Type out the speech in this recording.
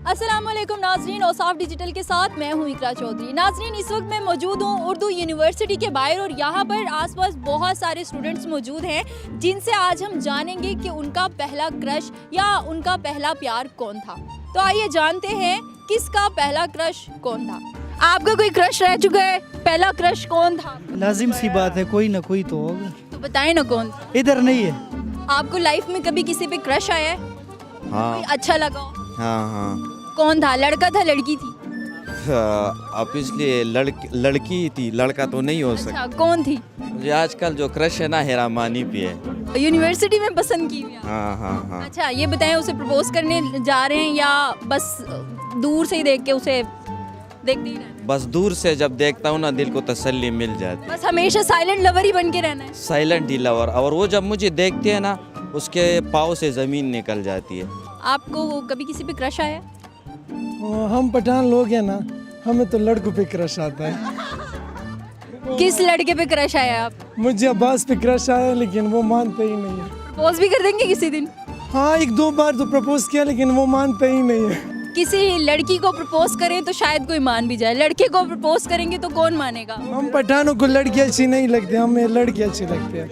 अस्सलामुअलैकुम नाजरीन, औसाफ डिजिटल के साथ मैं हूँ इकरा चौधरी। नाजरीन, इस वक्त मैं मौजूद हूँ उर्दू यूनिवर्सिटी के बाहर और यहाँ पर आसपास बहुत सारे स्टूडेंट्स मौजूद हैं जिनसे आज हम जानेंगे कि उनका पहला क्रश या उनका पहला प्यार कौन था। तो आइए जानते हैं किसका पहला क्रश कौन था। आपका कोई क्रश रह चुका है? पहला क्रश कौन था? लाजिम सी बात है, कोई ना कोई तो होगा। तो बताएं ना कौन था। इधर नहीं है। आपको लाइफ में कभी किसी पे क्रश आया है? हाँ कोई अच्छा लगा हो? हाँ। कौन था? लड़का था लड़की थी? अब इसलिए लड़की थी, लड़का तो नहीं हो सकता। अच्छा, कौन थी? मुझे आजकल जो क्रश है ना, हेरा मानी पे है। यूनिवर्सिटी में पसंद की हुई है? हाँ। अच्छा, ये बताएं, उसे प्रपोज करने जा रहे हैं या बस दूर से ही देख के उसे देखते ही रहना है? बस दूर से जब देखता हूँ ना, दिल को तसल्ली मिल जाती। बस हमेशा साइलेंट लवर ही बन के रहना है? साइलेंट ही लवर। और वो जब मुझे देखती है ना, उसके पाँव से ज़मीन निकल जाती है। आपको कभी किसी पे क्रश आया? हम पठान लोग हैं ना, हमें तो लड़कों पे क्रश आता है। किस लड़के पे क्रश आया आप? मुझे अब्बास पे क्रश आया, लेकिन वो मानते ही नहीं है। प्रपोज भी कर देंगे किसी दिन? हाँ, एक दो बार तो प्रपोज किया, लेकिन वो मानते ही नहीं है। किसी लड़की को प्रपोज करें तो शायद कोई मान भी जाए, लड़के को प्रपोज करेंगे तो कौन मानेगा? हम पठानों को लड़की अच्छी नहीं लगती, हमें लड़की अच्छी लगती है।